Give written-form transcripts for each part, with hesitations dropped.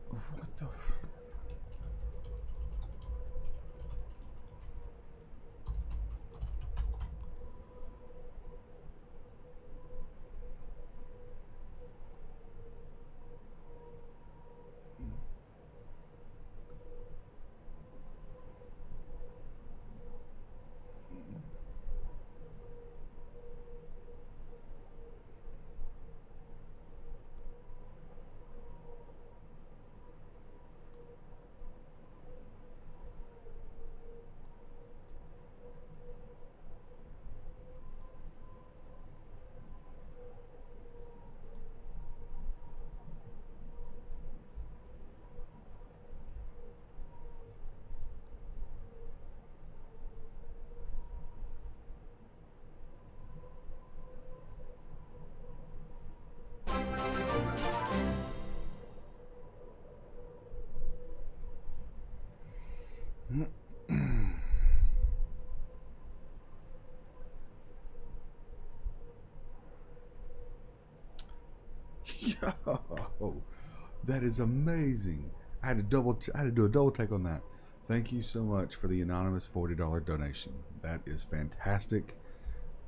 What the? Yo, that is amazing. I had to do a double take on that. Thank you so much for the anonymous $40 donation. That is fantastic.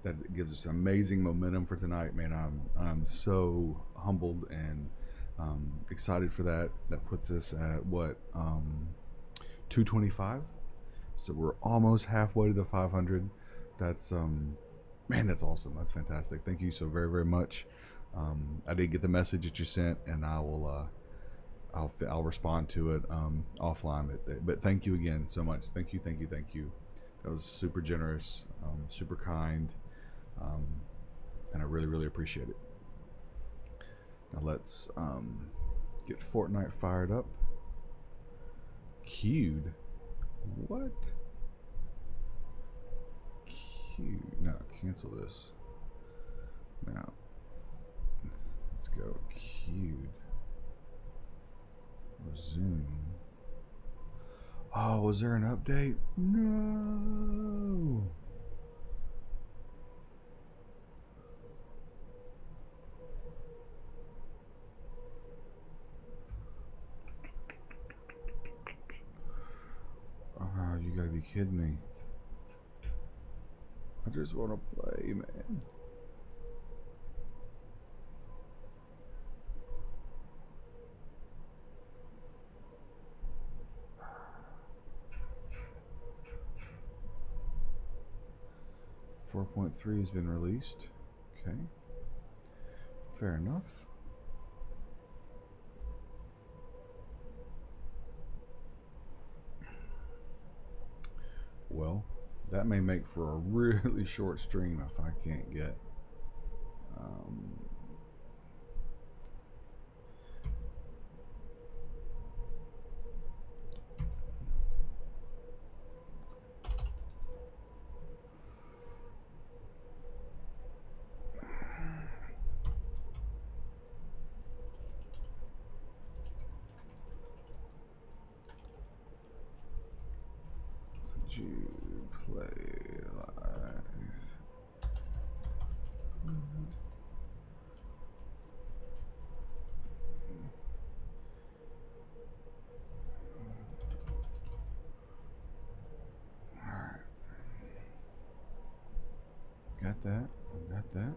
That gives us amazing momentum for tonight, man. I'm so humbled and excited for that. That puts us at what 225. So we're almost halfway to the 500. That's man, that's awesome. That's fantastic. Thank you so very much. I did get the message that you sent, and I will I'll respond to it offline. But thank you again so much. Thank you. That was super generous, super kind, and I really appreciate it. Now let's get Fortnite fired up. Queued. What? Queued. No, cancel this. Now let's go queued. Resume. Oh, was there an update? No. Oh, you gotta be kidding me. I just want to play, man. Four 4.3 has been released. Okay. Fair enough. Well, that may make for a really short stream if I can't get Jude Play Live. Alright. Got that. Got that.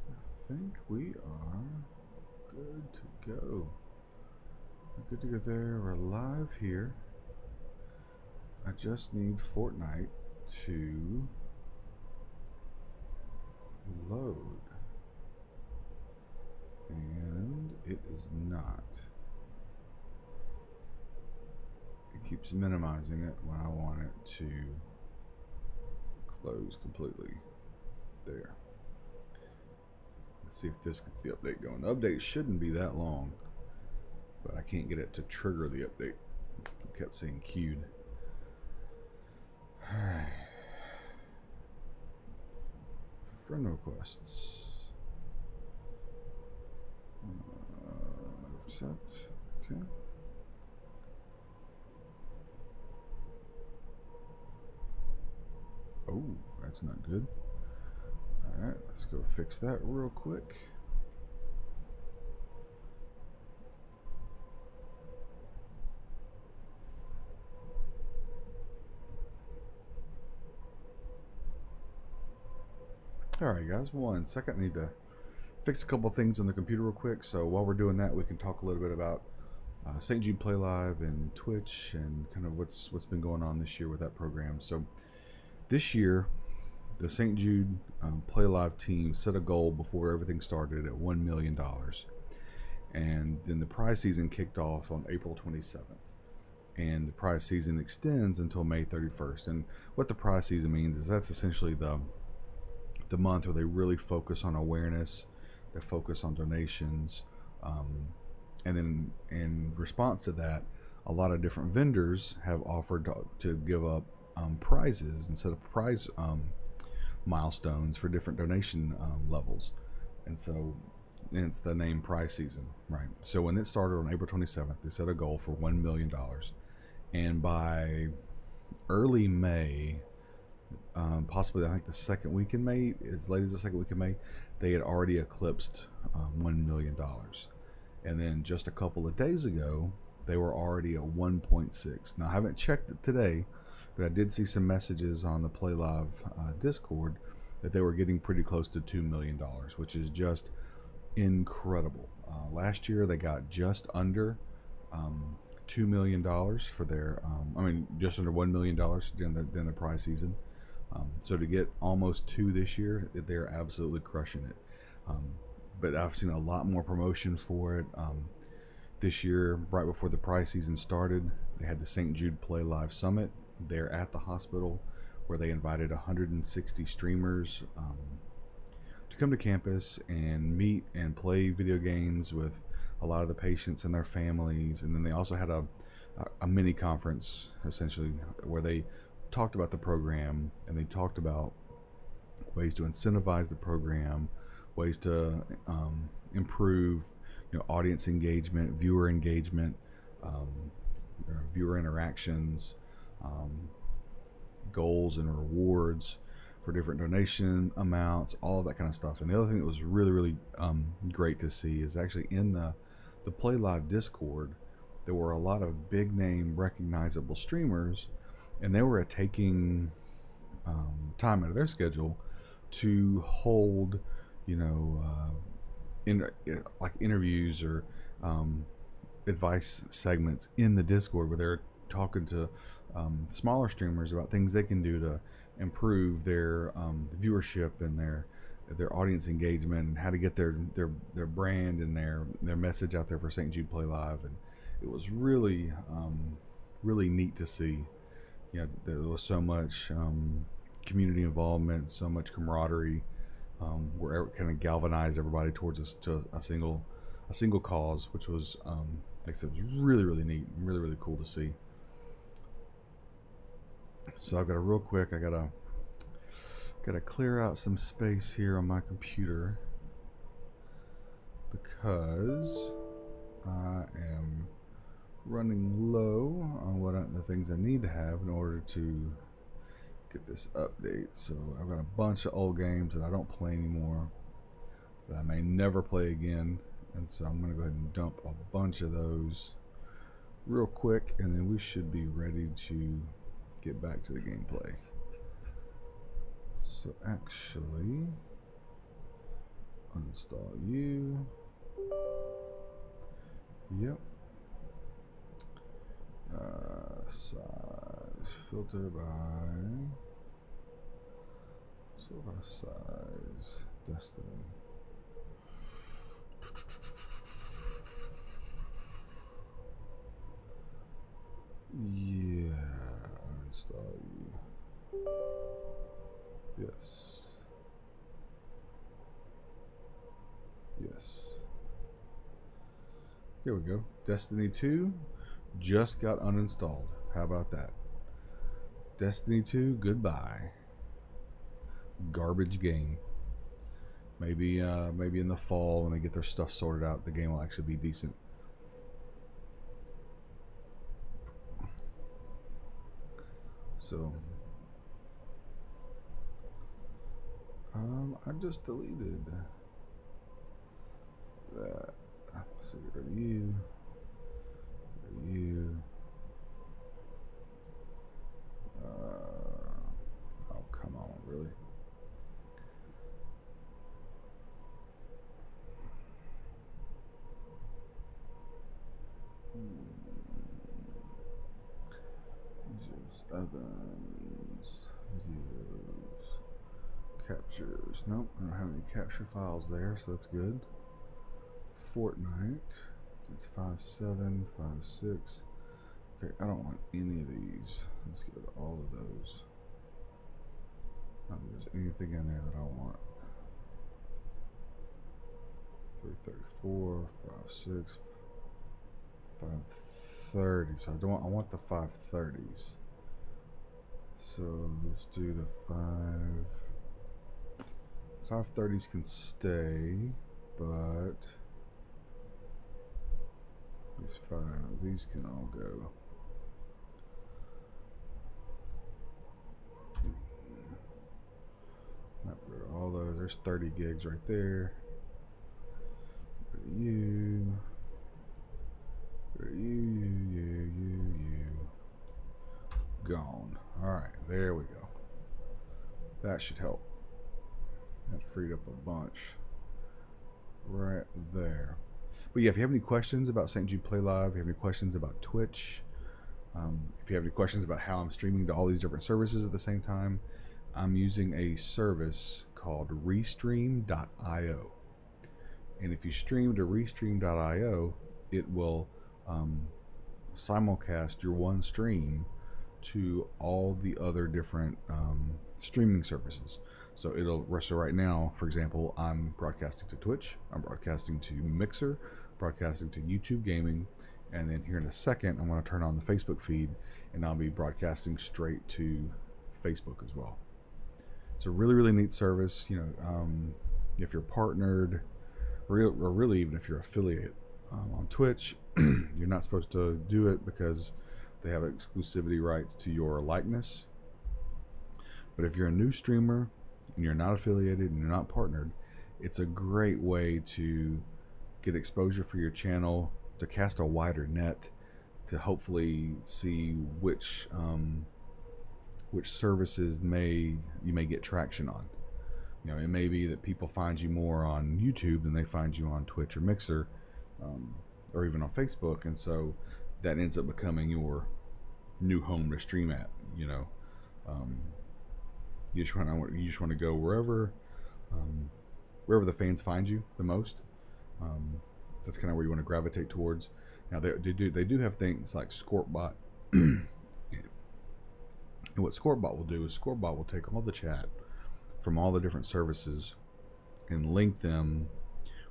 I think we are good to go. We're good to go there. We're live here. I just need Fortnite to load. And it is not. It keeps minimizing it when I want it to close completely. There. Let's see if this gets the update going. The update shouldn't be that long, but I can't get it to trigger the update. It kept saying queued. Alright. Friend requests. Accept. Okay. Oh, that's not good. Alright, let's go fix that real quick. Alright guys, 1 second. I need to fix a couple things on the computer real quick. So while we're doing that, we can talk a little bit about St. Jude Play Live and Twitch and kind of what's been going on this year with that program. So this year, the St. Jude Play Live team set a goal before everything started at $1 million. And then the prize season kicked off on April 27th. And the prize season extends until May 31st. And what the prize season means is that's essentially the month where they really focus on awareness, they focus on donations, and then in response to that, a lot of different vendors have offered to give up prizes instead of prize milestones for different donation levels. And so it's the name prize season, right? So when it started on April 27th, they set a goal for $1 million. And by early May, possibly I think the second week in May, as late as the second week in May, they had already eclipsed $1 million. And then just a couple of days ago, they were already at 1.6. Now I haven't checked it today, but I did see some messages on the Play Live Discord that they were getting pretty close to $2 million, which is just incredible. Last year they got just under $2 million for their, just under $1 million during the prize season. So to get almost 2 this year, they're absolutely crushing it. But I've seen a lot more promotion for it. This year, right before the prize season started, they had the St. Jude Play Live Summit there at the hospital, where they invited 160 streamers to come to campus and meet and play video games with a lot of the patients and their families. And then they also had a mini conference, essentially, where they talked about the program, and they talked about ways to incentivize the program, ways to improve, audience engagement, viewer engagement, viewer interactions, goals and rewards for different donation amounts, all of that kind of stuff. And the other thing that was really, really great to see is actually in the Play Live Discord, there were a lot of big name recognizable streamers, and they were taking time out of their schedule to hold, like interviews or advice segments in the Discord, where they're talking to smaller streamers about things they can do to improve their viewership and their audience engagement, and how to get their brand and their message out there for St. Jude Play Live. And it was really really neat to see. There was so much community involvement, so much camaraderie, where it kind of galvanized everybody towards a single cause, which was, like I said, was really, really neat and really, really cool to see. So I've got real quick, I gotta clear out some space here on my computer, because I am running low on the things I need to have in order to get this update. So I've got a bunch of old games that I don't play anymore, that I may never play again, and so I'm going to go ahead and dump a bunch of those real quick, and then we should be ready to get back to the gameplay. So actually, uninstall you. Yep. Size filter by size Destiny. Yeah, uninstall you. Yes. Yes. Here we go. Destiny 2 just got uninstalled. How about that? Destiny 2, goodbye. Garbage game. Maybe in the fall when they get their stuff sorted out, the game will actually be decent. So I just deleted that. So go to you. Go to you. Oh, come on, really? Ovens, videos, captures. Nope, I don't have any capture files there, so that's good. Fortnite. It's 5.7, 5.6. Okay, I don't want any of these. Let's go to all of those. Not that there's anything in there that I want. 334, 5.6, 530. So I want the 530s. So let's do the 530s can stay, but these can all go. Not rid of all those. There's 30 gigs right there. You. Gone. Alright, there we go. That should help. That freed up a bunch right there. But yeah, if you have any questions about St. Jude Play Live, if you have any questions about Twitch, if you have any questions about how I'm streaming to all these different services at the same time, I'm using a service called Restream.io. And if you stream to Restream.io, it will simulcast your one stream to all the other different streaming services. So right now, for example, I'm broadcasting to Twitch, I'm broadcasting to Mixer, broadcasting to YouTube Gaming, and then here in a second, I'm going to turn on the Facebook feed, and I'll be broadcasting straight to Facebook as well. It's a really, really neat service. You know, if you're partnered, or really even if you're affiliate on Twitch, you're not supposed to do it because they have exclusivity rights to your likeness. But if you're a new streamer and you're not affiliated and you're not partnered, it's a great way to get exposure for your channel, to cast a wider net, to hopefully see which services you may get traction on. You know, it may be that people find you more on YouTube than they find you on Twitch or Mixer, or even on Facebook, and so that ends up becoming your new home to stream at. You know, you just want to go wherever the fans find you the most. That's kind of where you want to gravitate towards. Now they do have things like Scorpbot, and what Scorpbot will do is Scorpbot will take all the chat from all the different services and link them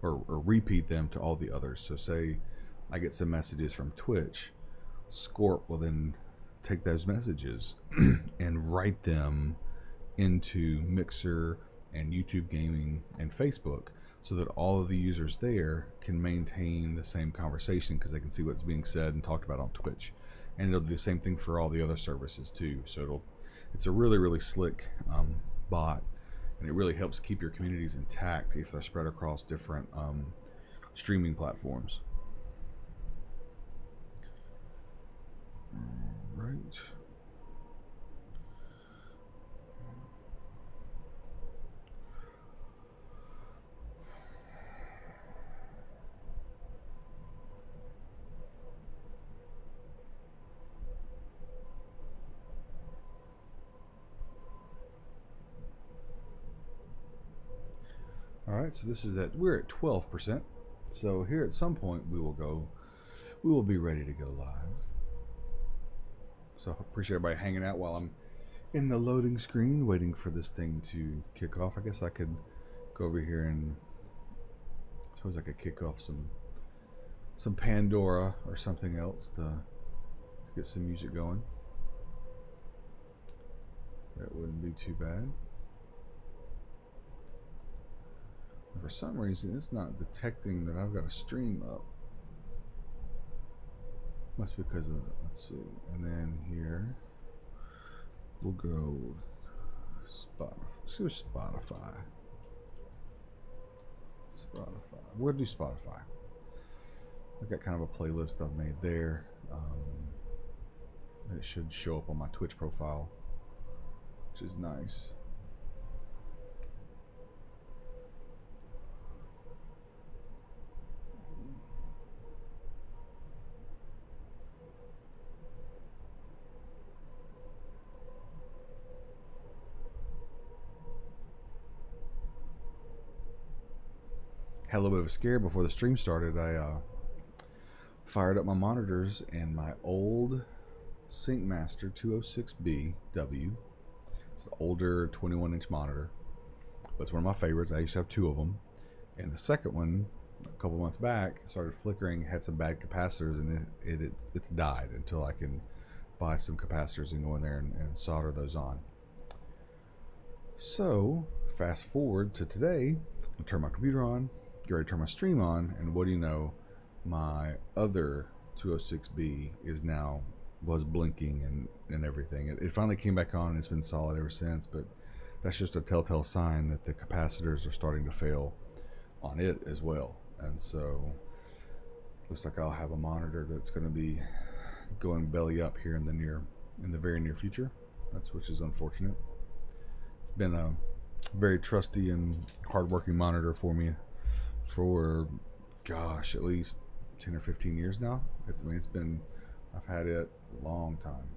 or repeat them to all the others. So say I get some messages from Twitch, Scorp will then take those messages and write them into Mixer and YouTube Gaming and Facebook, so that all of the users there can maintain the same conversation because they can see what's being said and talked about on Twitch. And it'll do the same thing for all the other services too. So it's a really, really slick bot, and it really helps keep your communities intact if they're spread across different streaming platforms. Right. All right, so this is we're at 12%. So here at some point we will be ready to go live. So I appreciate everybody hanging out while I'm in the loading screen waiting for this thing to kick off. I guess I could go over here and I suppose I could kick off some Pandora or something else to get some music going. That wouldn't be too bad. For some reason, it's not detecting that I've got a stream up. Must be because of, let's see. And then here, we'll go Spotify. Let's go Spotify. Spotify. We'll do Spotify. I've got kind of a playlist I've made there. It should show up on my Twitch profile, which is nice. Had a little bit of a scare before the stream started. I fired up my monitors, and my old SyncMaster 206B W, it's an older 21-inch monitor, but it's one of my favorites. I used to have two of them, and the second one a couple months back started flickering, had some bad capacitors, and it's died until I can buy some capacitors and go in there and solder those on. So fast forward to today, I turn my computer on, get ready to turn my stream on, and what do you know, my other 206B was blinking and everything. It finally came back on, and it's been solid ever since, but that's just a telltale sign that the capacitors are starting to fail on it as well. And so looks like I'll have a monitor that's going to be going belly up here in the very near future. Which is unfortunate. It's been a very trusty and hardworking monitor for me for, gosh, at least 10 or 15 years now. I've had it a long time.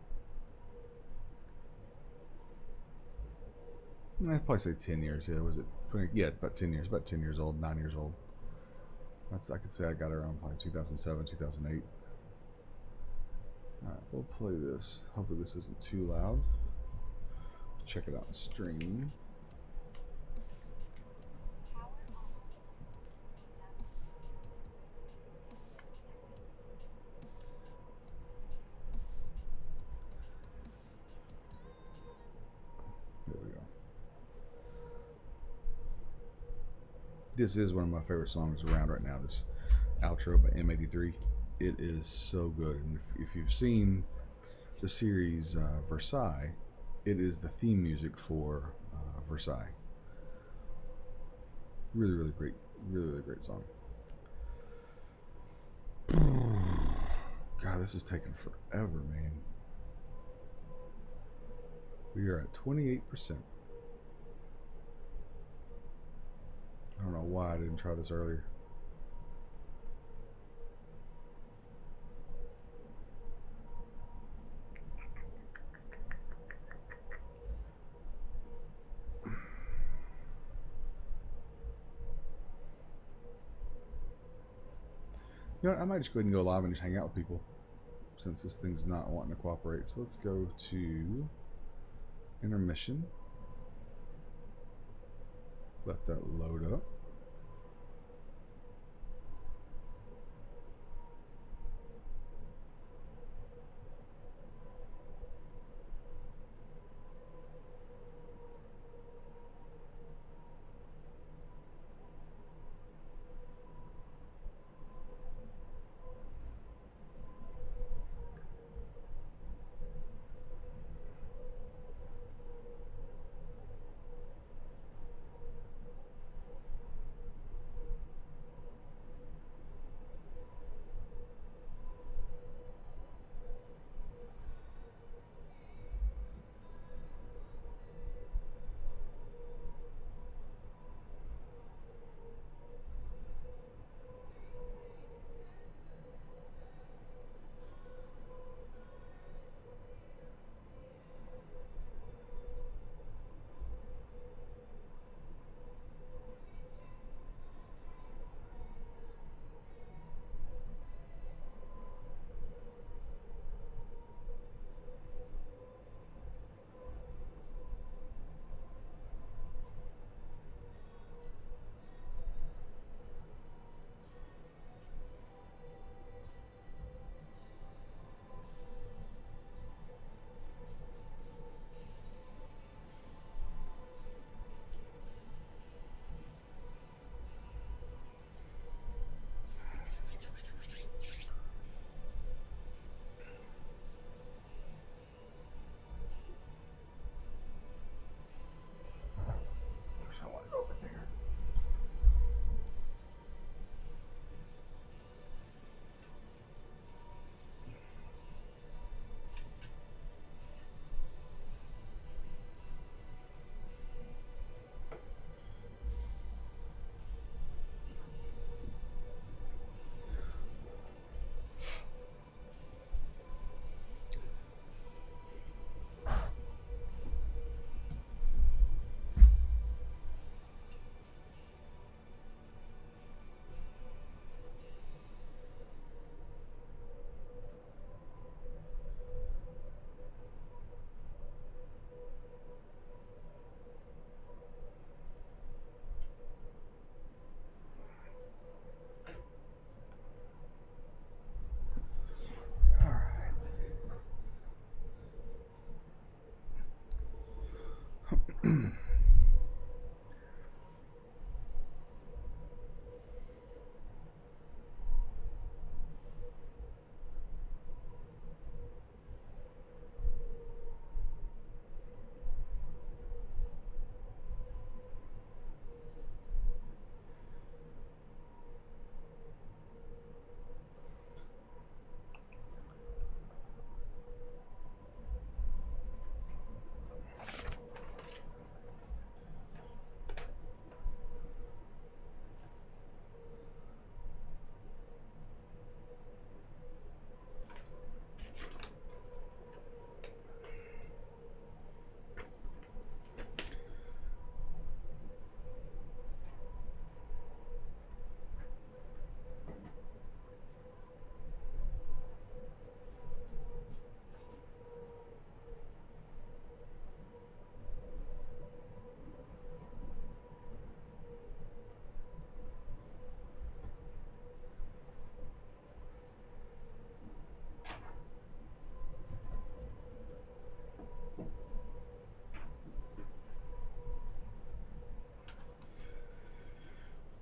I'd probably say 10 years. Yeah, was it 20? Yeah, about 10 years. About 10 years old, 9 years old. I could say I got it around probably 2007, 2008. All right, we'll play this. Hopefully this isn't too loud. Check it out on stream. There we go. This is one of my favorite songs around right now, this outro by M83. It is so good. And if you've seen the series Versailles, it is the theme music for Versailles. Really, really great. Really, really great song. God, this is taking forever, man. We are at 28%. I don't know why I didn't try this earlier. You know what, I might just go ahead and go live and just hang out with people since this thing's not wanting to cooperate. So let's go to intermission. Let that load up.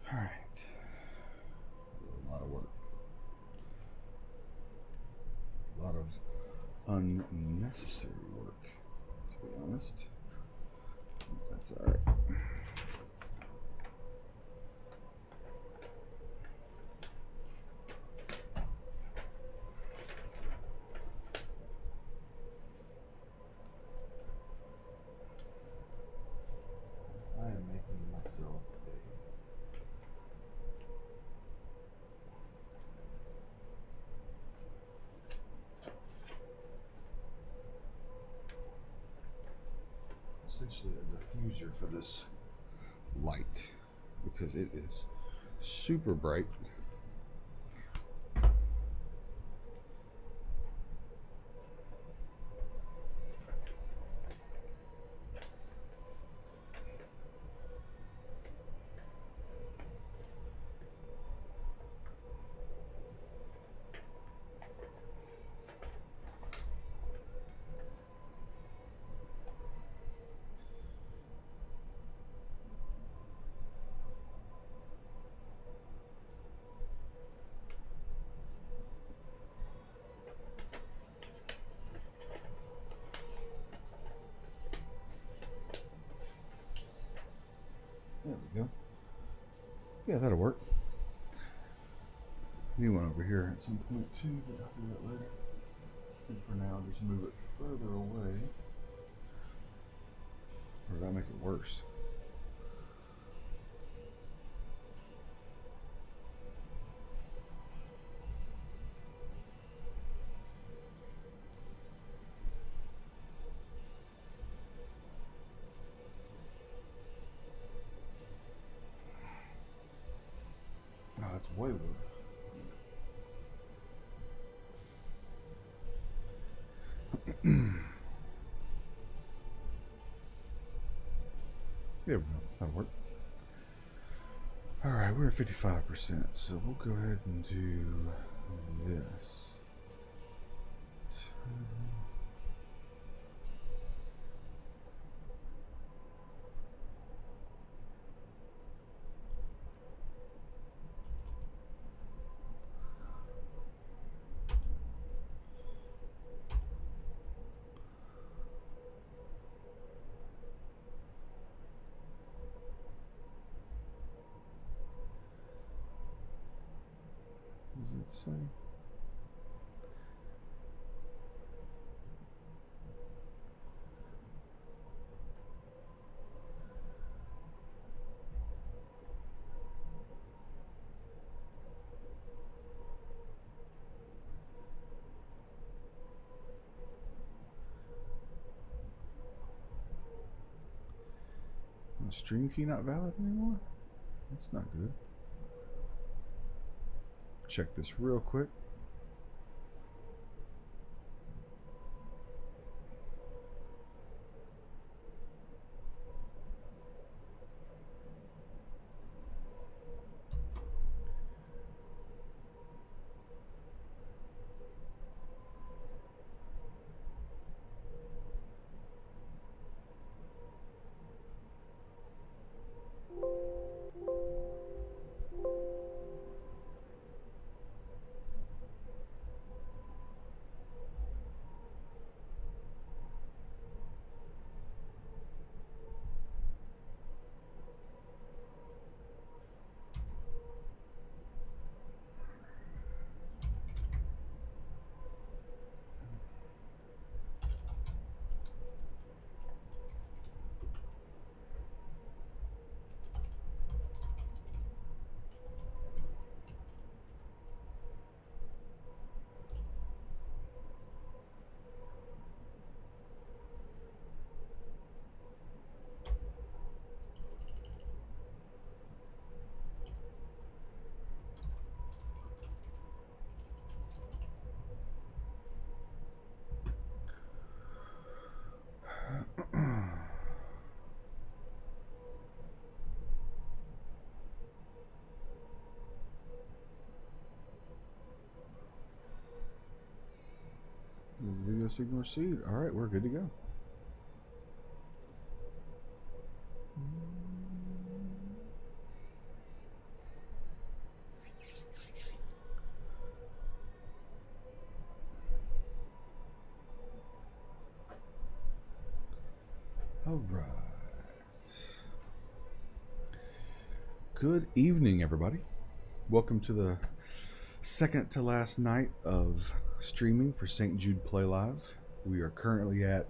All right. A lot of work. A lot of unnecessary work, to be honest. That's all right. I am making myself essentially a diffuser for this light because it is super bright. There we go. Yeah, that'll work. New one over here at some point too, but I'll do that later. And for now, just move it further away. Or that'll make it worse. Oh, that's way worse. There we go. That'll work. Alright, we're at 55%, so we'll go ahead and do this. What does it say? Stream key not valid anymore? That's not good. Check this real quick. Video signal received. All right, we're good to go. Right. Good evening, everybody. Welcome to the second to last night of streaming for St. Jude Play Live. We are currently at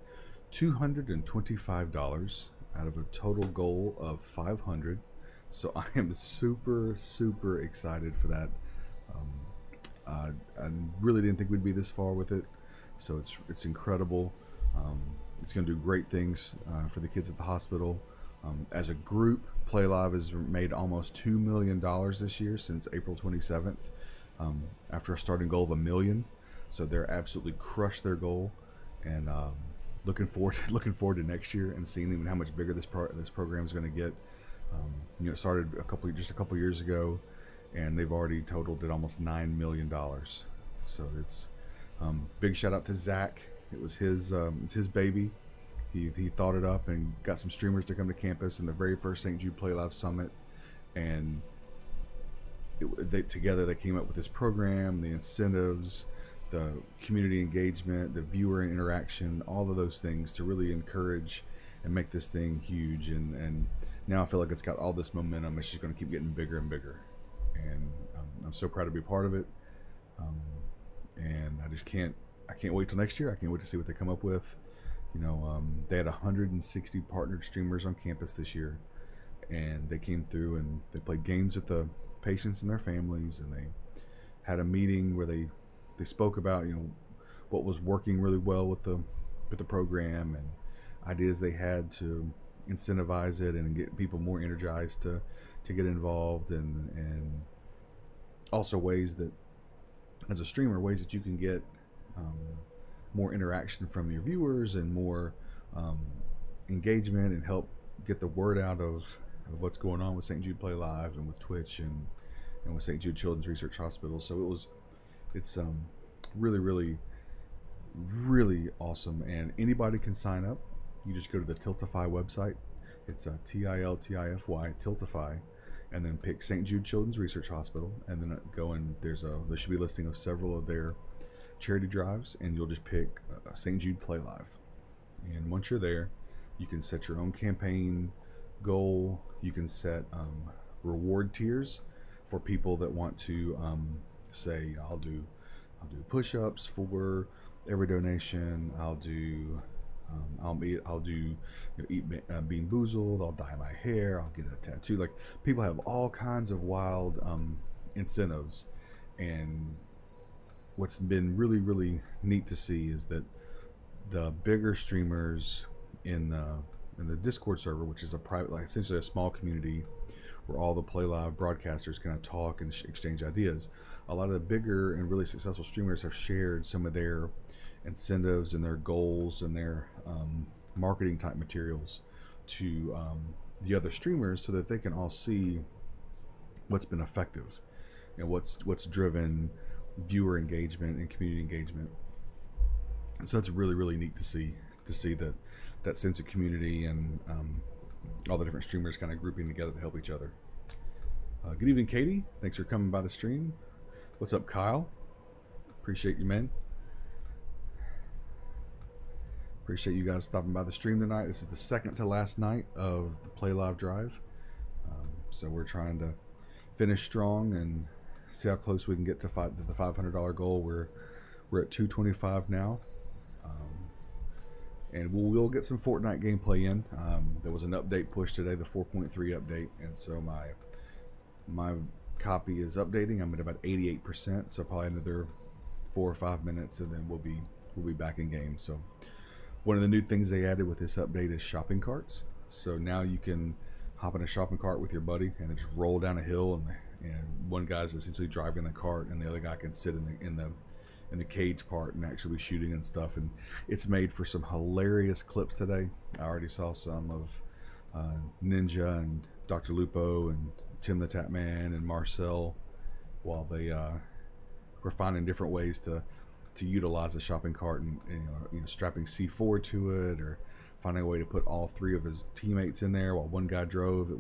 $225 out of a total goal of 500. So I am super excited for that. I really didn't think we'd be this far with it, so it's incredible. It's going to do great things for the kids at the hospital. As a group, Play Live has made almost $2 million this year since April 27th, after a starting goal of $1 million. So they're absolutely crushed their goal, and looking forward to next year and seeing even how much bigger this program is going to get. It started just a couple years ago, and they've already totaled at almost $9 million. So it's big shout out to Zach. It was it's his baby. He thought it up and got some streamers to come to campus in the very first St. Jude Play Live Summit, and together they came up with this program, the incentives, the community engagement, the viewer interaction, all of those things to really encourage and make this thing huge. And now I feel like it's got all this momentum. It's just going to keep getting bigger and bigger, and I'm so proud to be a part of it. And I can't wait till next year. I can't wait to see what they come up with. They had 160 partnered streamers on campus this year, and they came through and they played games with the patients and their families, and they had a meeting where they spoke about what was working really well with the program and ideas they had to incentivize it and get people more energized to get involved, and also ways that, as a streamer, ways that you can get more interaction from your viewers and more engagement, and help get the word out of what's going on with St. Jude Play Live and with Twitch and with St. Jude Children's Research Hospital. So it's really awesome, and anybody can sign up. You just go to the Tiltify website. It's TILTIFY, Tiltify, and then pick St. Jude Children's Research Hospital, and then go and there should be a listing of several of their charity drives, and you'll just pick St. Jude Play Live. And once you're there, you can set your own campaign goal. You can set reward tiers for people that want to say, I'll do push-ups for every donation. I'll do eat Bean Boozled. I'll dye my hair. I'll get a tattoo. Like, people have all kinds of wild incentives. And what's been really neat to see is that the bigger streamers in the Discord server, which is a private, like essentially a small community where all the Play Live broadcasters kind of talk and exchange ideas, a lot of the bigger and really successful streamers have shared some of their incentives and their goals and their marketing type materials to the other streamers, so that they can all see what's been effective and what's driven viewer engagement and community engagement. So that's really neat to see that sense of community and all the different streamers kind of grouping together to help each other. Good evening, Katie. Thanks for coming by the stream. What's up, Kyle? Appreciate you, man. Appreciate you guys stopping by the stream tonight. This is the second to last night of the Play Live Drive. So we're trying to finish strong and see how close we can get to the $500 goal. We're at 225 now, and we'll get some Fortnite gameplay in. There was an update pushed today, the 4.3 update, and so my copy is updating. I'm at about 88%, so probably another 4 or 5 minutes, and then we'll be back in game. So one of the new things they added with this update is shopping carts. So now you can hop in a shopping cart with your buddy and just roll down a hill, and one guy's essentially driving the cart, and the other guy can sit in the cage part and actually be shooting and stuff. And it's made for some hilarious clips today. I already saw some of Ninja and Dr. Lupo and Tim the Tap Man and Marcel, while they were finding different ways to utilize a shopping cart, and strapping C4 to it, or finding a way to put all 3 of his teammates in there while one guy drove.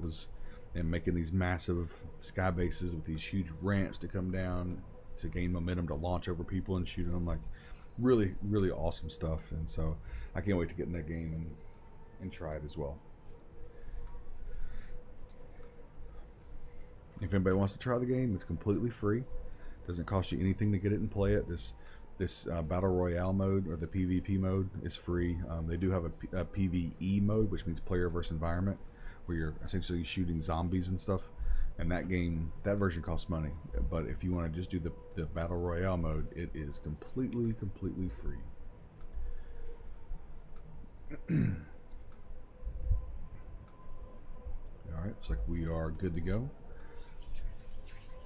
And making these massive sky bases with these huge ramps to come down to gain momentum to launch over people and shoot them. Like, really awesome stuff. And so I can't wait to get in that game and try it as well. If anybody wants to try the game, it's completely free. Doesn't cost you anything to get it and play it. This battle royale mode, or the PvP mode, is free. They do have a PvE mode, which means player versus environment, where you're essentially shooting zombies and stuff. And that game, that version costs money. But if you want to just do the battle royale mode, it is completely free. All right, looks like we are good to go.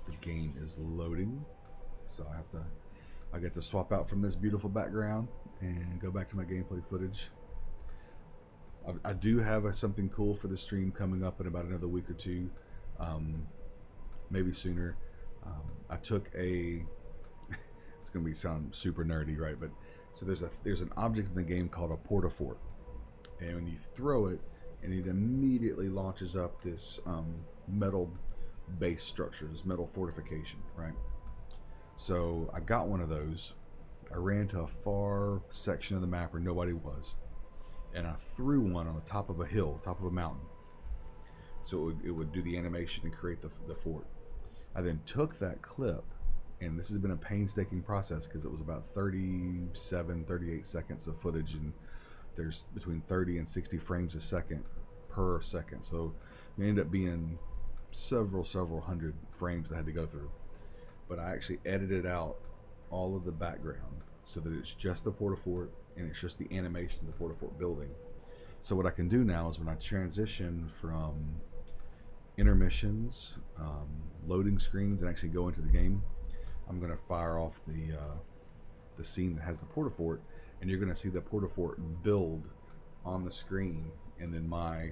The game is loading, so I get to swap out from this beautiful background and go back to my gameplay footage. I do have something cool for the stream coming up in about another week or two, maybe sooner. I took a it's gonna sound super nerdy, right? But so there's an object in the game called a porta-fort, and when you throw it, and it immediately launches up this metal base structure, this metal fortification, right? So I got one of those. I ran to a far section of the map where nobody was, and I threw one on the top of a hill, top of a mountain. So it would do the animation and create the fort. I then took that clip, and this has been a painstaking process because it was about 38 seconds of footage, and there's between 30 and 60 frames a second per second. So it ended up being several hundred frames I had to go through. But I actually edited out all of the background so that it's just the porta-fort and it's just the animation of the porta-fort building. So what I can do now is when I transition from intermissions, loading screens, and actually go into the game, I'm going to fire off the scene that has the porta-fort, and you're going to see the porta-fort build on the screen, and then my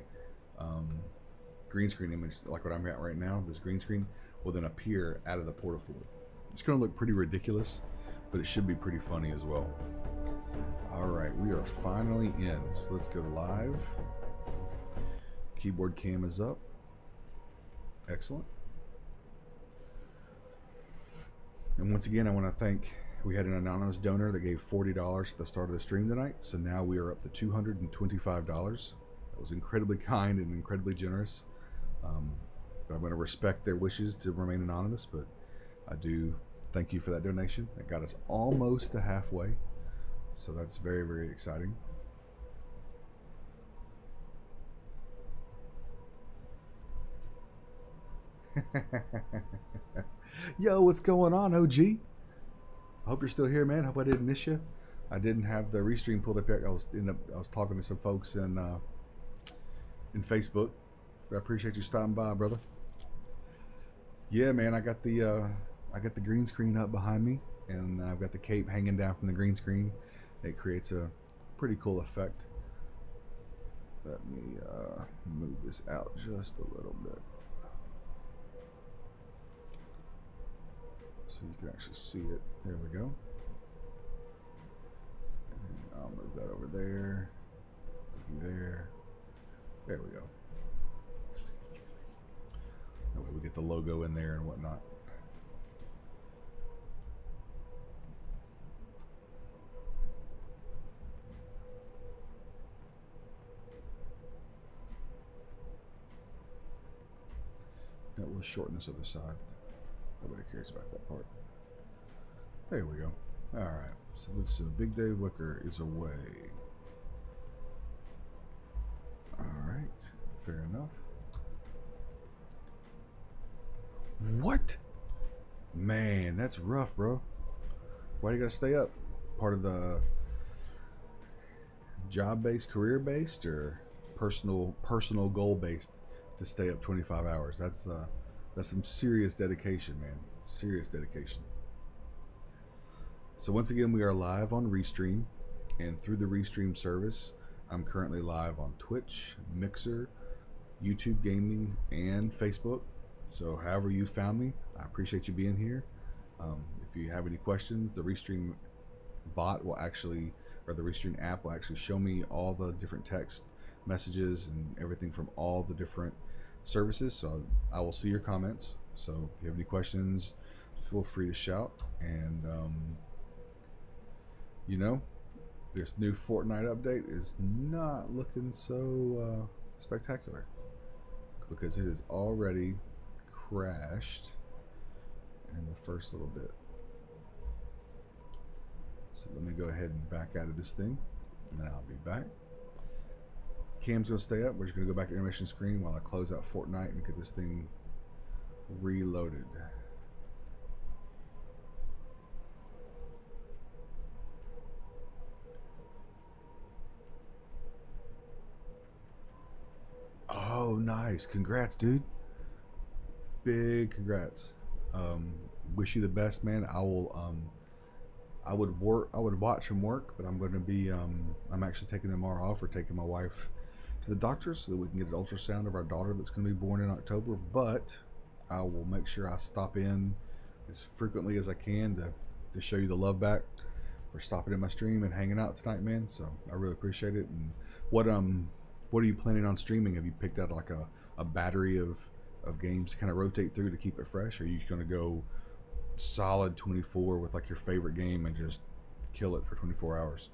green screen image, like what I'm at right now, this green screen, will then appear out of the porta-fort. It's going to look pretty ridiculous, but it should be pretty funny as well. Alright, we are finally in, so let's go live. Keyboard cam is up. Excellent. And once again, I want to thank, we had an anonymous donor that gave $40 at the start of the stream tonight, so now we are up to $225. That was incredibly kind and incredibly generous. But I'm going to respect their wishes to remain anonymous, but I do thank you for that donation. That got us almost to halfway, so that's very exciting. Yo, what's going on, OG? I hope you're still here, man. Hope I didn't miss you. I didn't have the restream pulled up yet. I was talking to some folks in Facebook. I appreciate you stopping by, brother. Yeah, man, I got the green screen up behind me, and I've got the cape hanging down from the green screen. It creates a pretty cool effect. Let me move this out just a little bit so you can actually see it. There we go. And I'll move that over there. There. There we go. That way we get the logo in there and whatnot. Now we'll shorten this other side. Nobody cares about that part. There we go. Alright, so let's see. Big Dave Wicker is away. Alright, fair enough. What? Man, that's rough, bro. Why do you gotta stay up? Part of the job-based, career-based, or personal goal-based to stay up 25 hours? That's some serious dedication, man. Serious dedication. So once again, we are live on Restream, and through the Restream service, I'm currently live on Twitch, Mixer, YouTube Gaming, and Facebook. So however you found me, I appreciate you being here. If you have any questions, the Restream bot will actually, or the Restream app will actually show me all the different text messages and everything from all the different services. So I will see your comments. So if you have any questions, feel free to shout. And you know, this new Fortnite update is not looking so spectacular, because it has already crashed in the first little bit. So let me go ahead and back out of this thing, and then I'll be back. Cam's gonna stay up. We're just gonna go back to animation screen while I close out Fortnite and get this thing reloaded. Oh, nice. Congrats, dude. Big congrats. Wish you the best, man. I would watch from work, but I'm going to be I'm actually taking tomorrow off. We're taking my wife to the doctor so that we can get an ultrasound of our daughter that's going to be born in October. But I will make sure I stop in as frequently as I can to show you the love back for stopping in my stream and hanging out tonight, man. So I really appreciate it. And what are you planning on streaming? Have you picked out like a battery of games to kind of rotate through to keep it fresh? Or are you going to go solid 24 with like your favorite game and just kill it for 24 hours?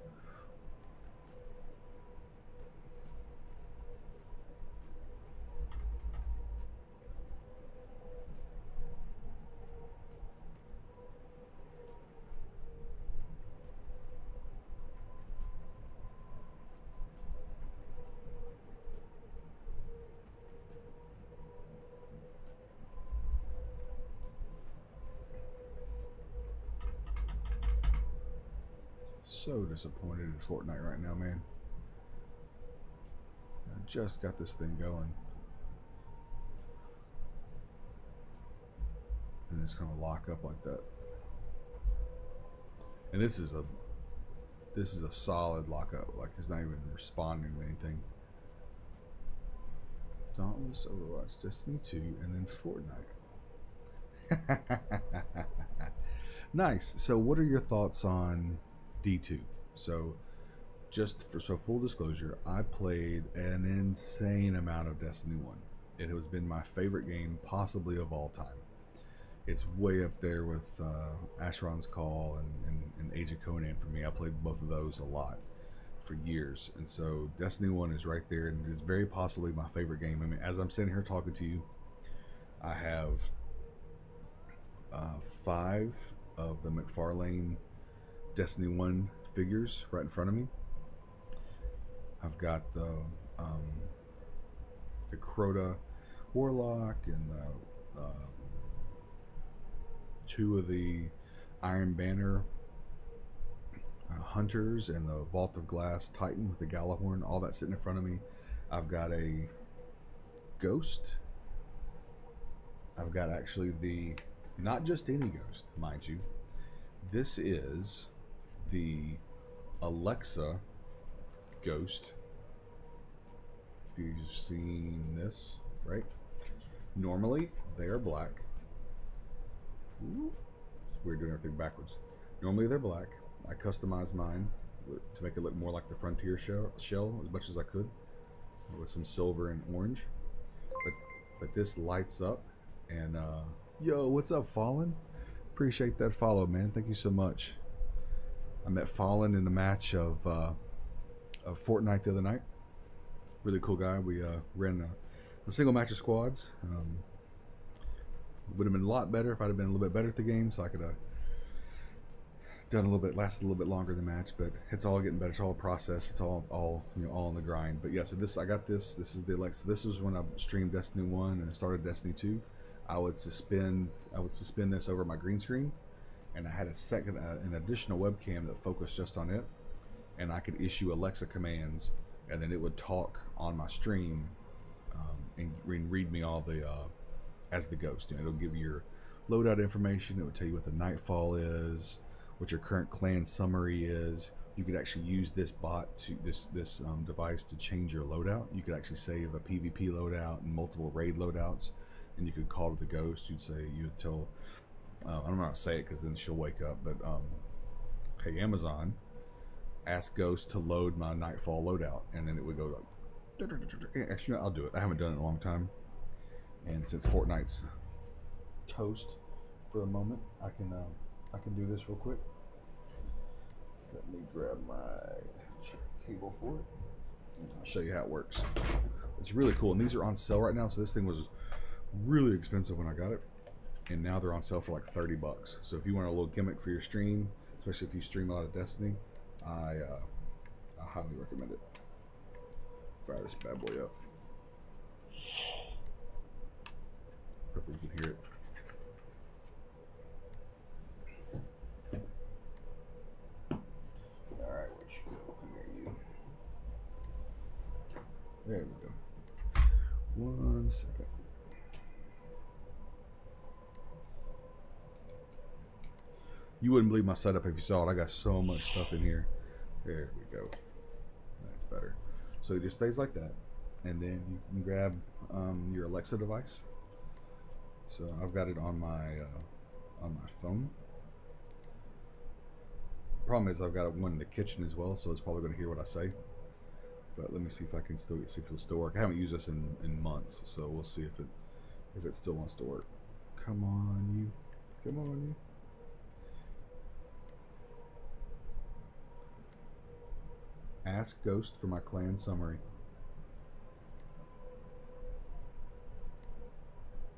So disappointed in Fortnite right now, man. I just got this thing going, and it's gonna lock up like that. And this is a solid lockup. Like, it's not even responding to anything. Dauntless, Overwatch, Destiny 2, and then Fortnite. Nice. So what are your thoughts on D2? So just for full disclosure, I played an insane amount of Destiny 1. It has been my favorite game possibly of all time. It's way up there with Asheron's Call and Age of Conan for me. I played both of those a lot for years, and so Destiny 1 is right there, and it is very possibly my favorite game. I mean, as I'm sitting here talking to you, I have 5 of the McFarlane Destiny 1 figures right in front of me. I've got the Crota Warlock and the 2 of the Iron Banner Hunters and the Vault of Glass Titan with the Galahorn, all that sitting in front of me. I've got a Ghost. I've got actually not just any Ghost, mind you. This is the Alexa Ghost. If you've seen this, right? Normally they are black. Ooh, it's weird doing everything backwards. Normally they're black. I customized mine to make it look more like the Frontier shell as much as I could, with some silver and orange. But this lights up, and yo, what's up, Fallen? Appreciate that follow, man. Thank you so much. I met Fallen in a match of Fortnite the other night. Really cool guy. We ran a single match of squads. Would have been a lot better if I'd have been a little bit better at the game, so I could have lasted a little bit longer than the match. But it's all getting better. It's all a process. It's all all on the grind. But yeah, so I got this. This is the Alexa. This was when I streamed Destiny 1 and started Destiny 2. I would suspend this over my green screen, and I had an additional webcam that focused just on it, and I could issue Alexa commands, and then it would talk on my stream and read me all the as the Ghost. It'll give you your loadout information. It would tell you what the nightfall is, what your current clan summary is. You could actually use this bot to this device to change your loadout. You could actually save a PvP loadout and multiple raid loadouts, and you could call to the Ghost. You would tell I'm not gonna say it because then she'll wake up, but hey Amazon, ask Ghost to load my nightfall loadout, and then it would go like, actually, I'll do it. I haven't done it in a long time, and since Fortnite's toast for a moment, I can do this real quick. Let me grab my cable for it. I'll show you how it works. It's really cool, and these are on sale right now. So this thing was really expensive when I got it, and now they're on sale for like 30 bucks. So if you want a little gimmick for your stream, especially if you stream a lot of Destiny, I highly recommend it. Fire this bad boy up. Hopefully you can hear it. Alright, where'd you go? Come here, you. There we go. 1 second. You wouldn't believe my setup if you saw it. I got so much stuff in here. There we go. That's better. So it just stays like that. And then you can grab your Alexa device. So I've got it on my phone. Problem is I've got one in the kitchen as well, so it's probably going to hear what I say. But let me see if I can still see if it'll still work. I haven't used this in months, so we'll see if it still wants to work. Come on, you. Come on, you. Ask Ghost for my clan summary.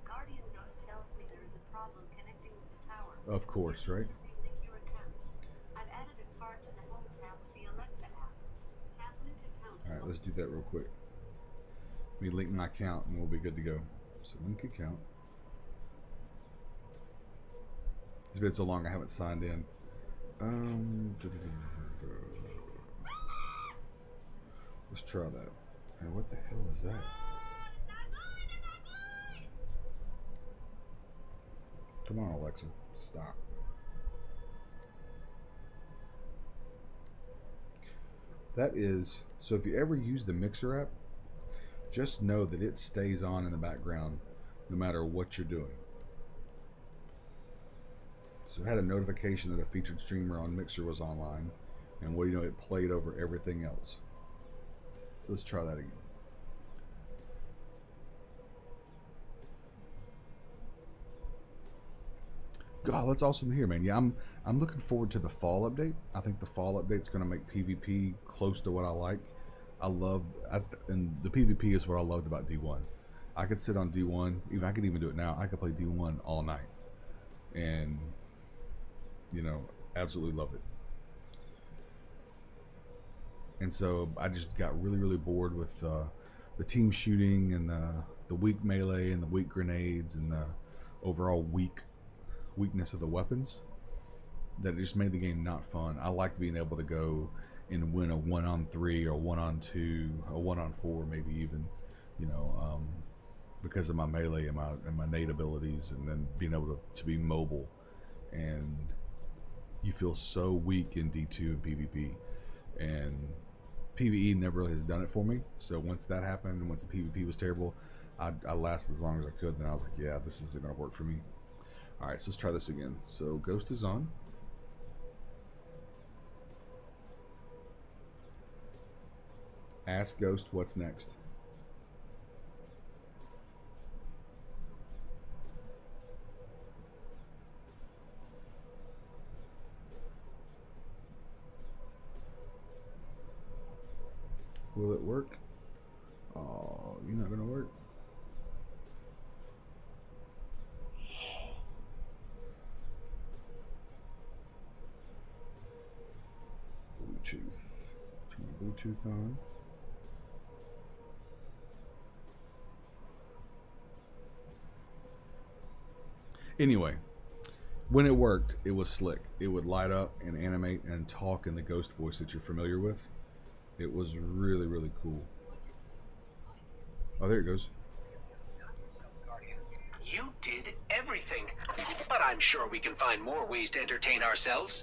Guardian Ghost tells me there is a problem connecting with the tower. Of course, right? I've added a card to the home tab of the Alexa app. Tap link account. All right, let's do that real quick. Let me link my account and we'll be good to go. So link account. It's been so long I haven't signed in. Let's try that. Hey, what the hell is that? Come on, Alexa. Stop. That is, so if you ever use the Mixer app, just know that it stays on in the background no matter what you're doing. So I had a notification that a featured streamer on Mixer was online, and what do you know, it played over everything else. So let's try that again. God, that's awesome to hear, man. Yeah, I'm looking forward to the fall update. I think the fall update's going to make PvP close to what I like. And the PvP is what I loved about D1. I could sit on D1, I could even do it now. I could play D1 all night, and you know, absolutely love it. And so I just got really bored with the team shooting and the weak melee and the weak grenades and the overall weakness of the weapons, that it just made the game not fun. I like being able to go and win a 1-on-3 or 1-on-2, a 1-on-4 maybe even, you know, because of my melee and my nade abilities, and then being able to be mobile. And you feel so weak in D2 and PvP, and PvE never really has done it for me. So once that happened, and once the PvP was terrible, I lasted as long as I could. Then I was like, yeah, this isn't going to work for me. All right, so let's try this again. So Ghost is on. Ask Ghost what's next. Will it work? Oh, you're not gonna work. Bluetooth. Turn my Bluetooth on. Anyway, when it worked, it was slick. It would light up and animate and talk in the Ghost voice that you're familiar with. It was really cool. Oh, there it goes. You did everything, but I'm sure we can find more ways to entertain ourselves.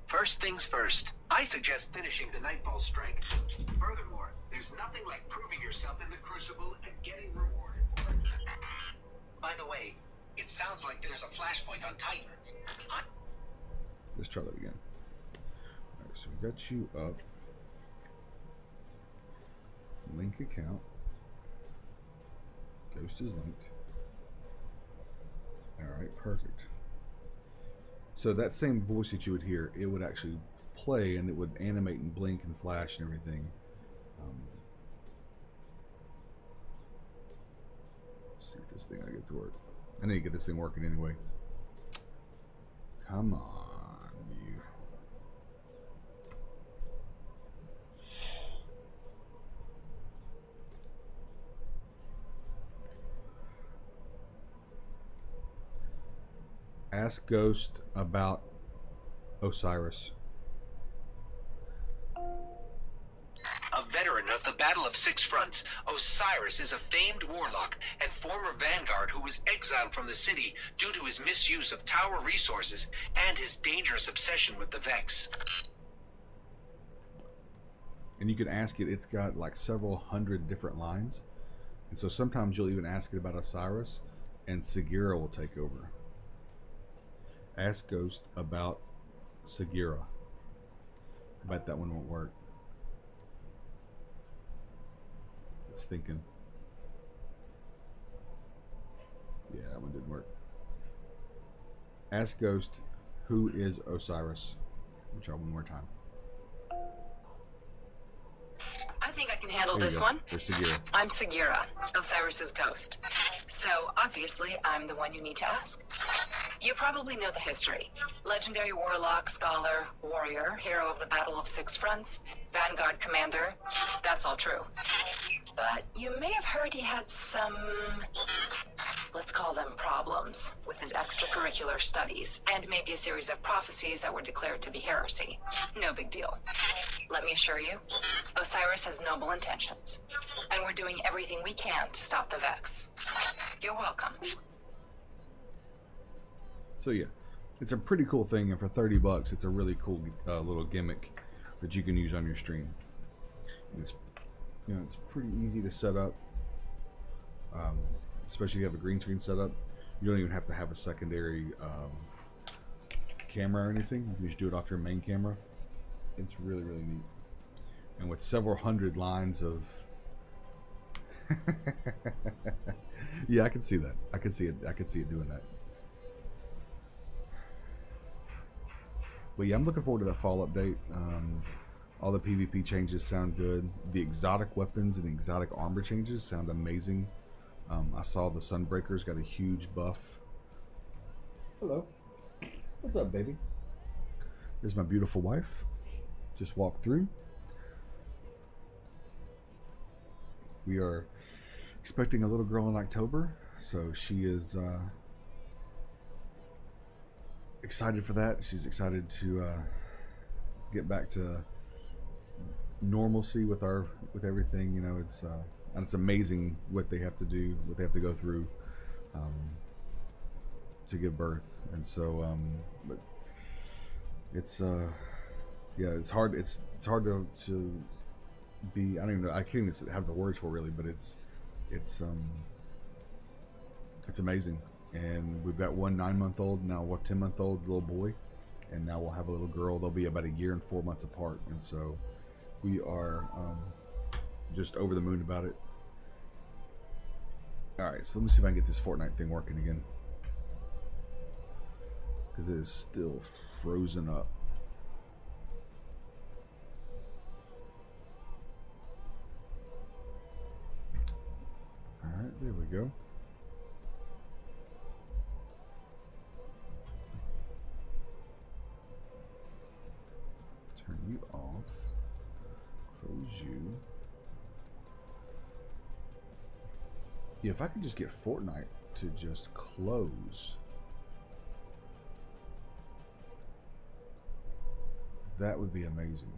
First things first, I suggest finishing the Nightfall strike. Furthermore, there's nothing like proving yourself in the Crucible and getting rewarded for it. By the way, it sounds like there's a flashpoint on Titan. Let's try that again. Alright, so we got you up. Link account. Ghost is linked. Alright, perfect. So that same voice that you would hear, it would actually play, and it would animate and blink and flash and everything. Let's see if this thing I get to work. I need to get this thing working anyway. Come on, you. Ask Ghost about Osiris. A veteran of the Battle of Six Fronts, Osiris is a famed warlock and former vanguard who was exiled from the city due to his misuse of tower resources and his dangerous obsession with the Vex. And you can ask it, it's got like several hundred different lines. And so sometimes you'll even ask it about Osiris, and Segura will take over. Ask Ghost about Segura. I bet that one won't work. It's thinking. Yeah, that one didn't work. Ask Ghost, who is Osiris? We'll try one more time. I think I can handle There you this go. one. There's Segura. I'm Segura, Osiris's ghost. So, obviously, I'm the one you need to ask. You probably know the history. Legendary warlock, scholar, warrior, hero of the Battle of Six Fronts, vanguard commander. That's all true. But you may have heard he had some, let's call them problems, with his extracurricular studies, and maybe a series of prophecies that were declared to be heresy. No big deal. Let me assure you, Osiris has noble intentions, and we're doing everything we can to stop the Vex. You're welcome. So yeah, it's a pretty cool thing, and for 30 bucks, it's a really cool little gimmick that you can use on your stream. It's, you know, it's pretty easy to set up, especially if you have a green screen set up. You don't even have to have a secondary camera or anything. You can just do it off your main camera. It's really, really neat. And with several hundred lines of yeah, I can see that. I can see it. I can see it doing that. But yeah, I'm looking forward to that fall update. All the PvP changes sound good. The exotic weapons and the exotic armor changes sound amazing. I saw the Sunbreakers got a huge buff. Hello. What's up, baby? There's my beautiful wife. Just walked through. We are expecting a little girl in October, so she is excited for that. She's excited to get back to normalcy with everything. You know, it's and it's amazing what they have to do, what they have to go through to give birth. And so, but it's yeah, it's hard. It's hard to be. I don't even know. I can't even have the words for it really, but it's amazing. And we've got one 9-month-old now, what 10-month-old little boy, and now we'll have a little girl. They'll be about a year and 4 months apart, and so we are just over the moon about it. All right, so let me see if I can get this Fortnite thing working again, because it is still frozen up. All right, there we go. Turn you off. Close you. Yeah, if I could just get Fortnite to just close, that would be amazing.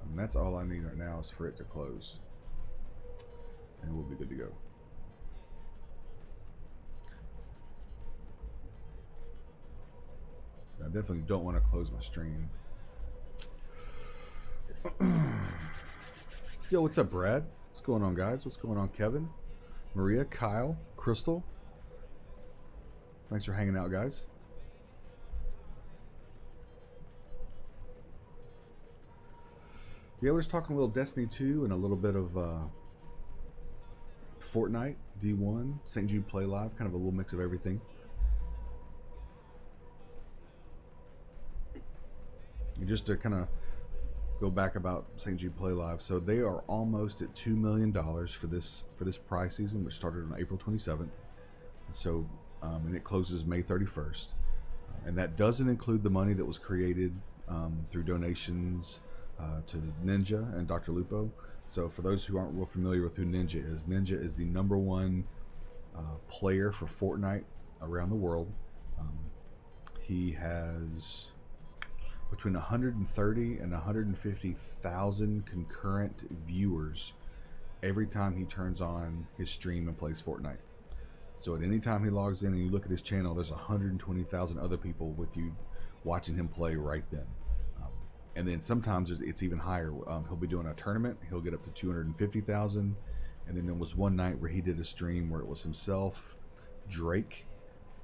And that's all I need right now is for it to close, and we'll be good to go. I definitely don't want to close my stream. Yo, what's up, Brad? What's going on, guys? What's going on, Kevin, Maria, Kyle, Crystal? Thanks for hanging out, guys. Yeah, we're just talking a little Destiny 2 and a little bit of Fortnite, D1, St. Jude Play Live, kind of a little mix of everything. And just to kind of go back about St. Jude Play Live, so they are almost at $2 million for this prize season, which started on April 27th. So, and it closes May 31st, and that doesn't include the money that was created through donations to Ninja and Dr. Lupo. So, for those who aren't real familiar with who Ninja is the #1 player for Fortnite around the world. He has between 130 and 150,000 concurrent viewers every time he turns on his stream and plays Fortnite. So at any time he logs in and you look at his channel, there's 120,000 other people with you watching him play right then. And then sometimes it's even higher. He'll be doing a tournament, he'll get up to 250,000. And then there was one night where he did a stream where it was himself, Drake,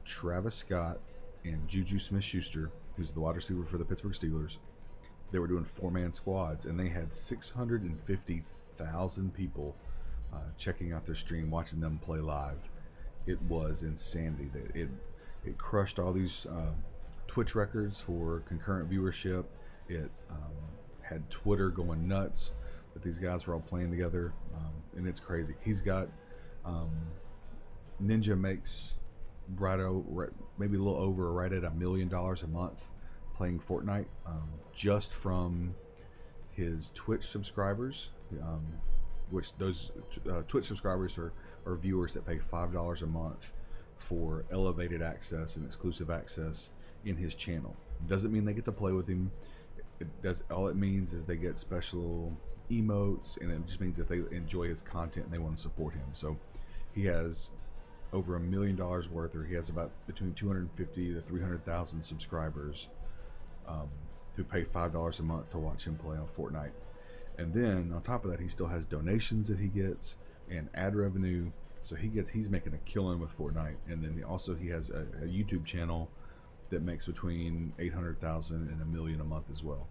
Travis Scott, and Juju Smith-Schuster, who's the wide receiver for the Pittsburgh Steelers. They were doing 4-man squads, and they had 650,000 people checking out their stream, watching them play live. It was insanity. It crushed all these Twitch records for concurrent viewership. It had Twitter going nuts that these guys were all playing together, and it's crazy. He's got Ninja makes maybe a little over, right at $1 million a month playing Fortnite, just from his Twitch subscribers, which those Twitch subscribers are viewers that pay $5 a month for elevated access and exclusive access in his channel. Doesn't mean they get to play with him. All it means is they get special emotes, and it just means that they enjoy his content and they want to support him. So he has over $1 million worth, or he has about between 250 to 300,000 subscribers who pay $5 a month to watch him play on Fortnite. And then on top of that, he still has donations that he gets and ad revenue. So he's making a killing with Fortnite. And then he has a YouTube channel that makes between 800,000 and $1 million a month as well.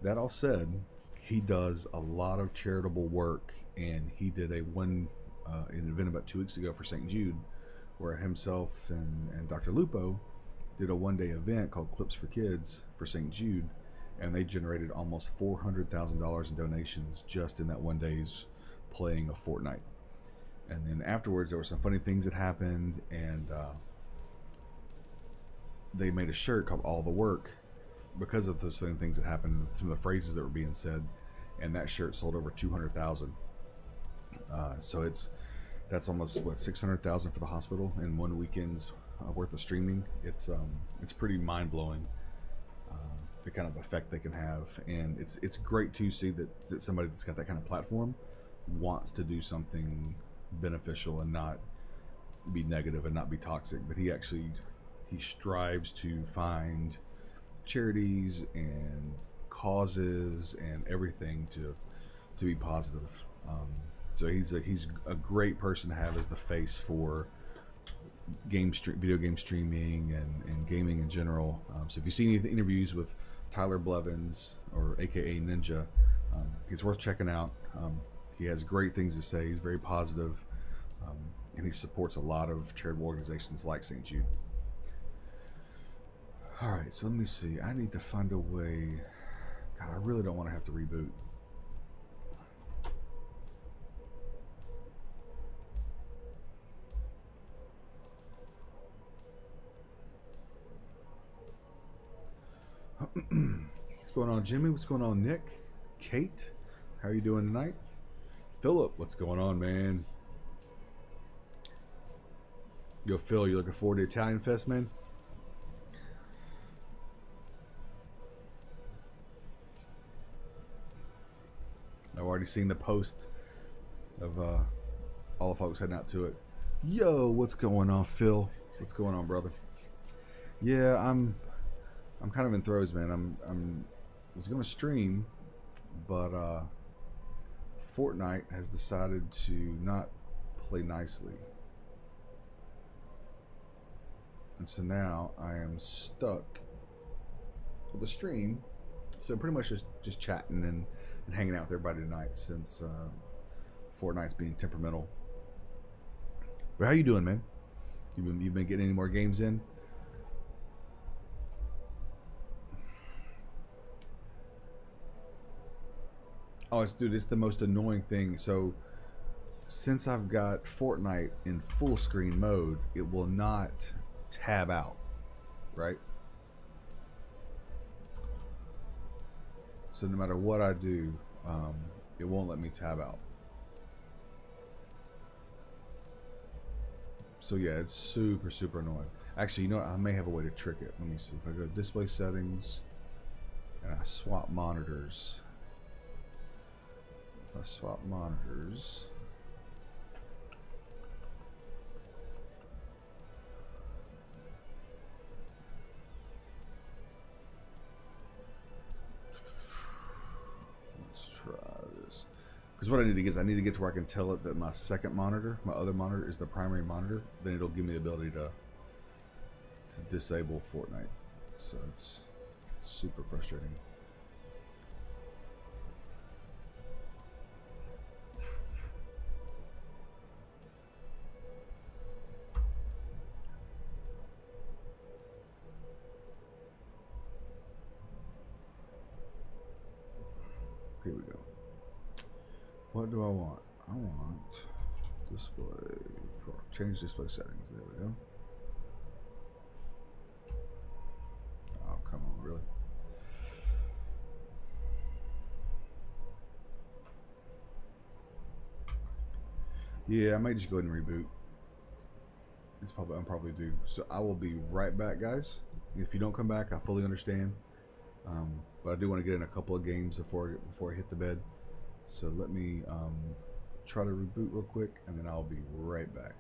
That all said, he does a lot of charitable work, and he did an event about 2 weeks ago for St. Jude, where himself and Dr. Lupo did a one-day event called Clips for Kids for St. Jude, and they generated almost $400,000 in donations just in that one day's playing of Fortnite. And then afterwards, there were some funny things that happened, and they made a shirt called All the Work because of those funny things that happened, some of the phrases that were being said, and that shirt sold over 200,000. So that's almost what, 600,000 for the hospital in one weekend's worth of streaming. It's pretty mind-blowing, the kind of effect they can have, and it's great to see that somebody that's got that kind of platform wants to do something beneficial and not be negative and not be toxic. But he strives to find charities and causes and everything to be positive. So he's a great person to have as the face for video game streaming and gaming in general. So if you see any of the interviews with Tyler Blevins, or AKA Ninja, he's worth checking out. He has great things to say. He's very positive, and he supports a lot of charitable organizations like St. Jude. All right, so let me see. I need to find a way. God, I really don't want to have to reboot. What's going on, Jimmy? What's going on, Nick? Kate, how are you doing tonight? Philip, what's going on, man? Yo, Phil, you looking forward to Italian Fest, man? I've already seen the post of all the folks heading out to it. Yo, what's going on, Phil? What's going on, brother? Yeah, I'm kind of in throes, man. I was gonna stream, but Fortnite has decided to not play nicely, and so now I am stuck with the stream. So I'm pretty much just chatting and hanging out with everybody tonight, since Fortnite's being temperamental. But how you doing, man? You've been getting any more games in? Oh, it's the most annoying thing. So since I've got Fortnite in full screen mode, it will not tab out, right? So no matter what I do, it won't let me tab out. So yeah, it's super, super annoying. Actually, you know what? I may have a way to trick it. Let me see. If I go to display settings and I swap monitors. If I swap monitors, let's try this. Because what I need to get is I need to get to where I can tell it that my second monitor, my other monitor, is the primary monitor. Then it'll give me the ability to disable Fortnite. So it's super frustrating. Here we go. What do I want? I want display. Change display settings. There we go. Oh, come on, really? Yeah, I might just go ahead and reboot. I'm probably due. So I will be right back, guys. If you don't come back, I fully understand. But I do want to get in a couple of games before I hit the bed. So let me try to reboot real quick, and then I'll be right back.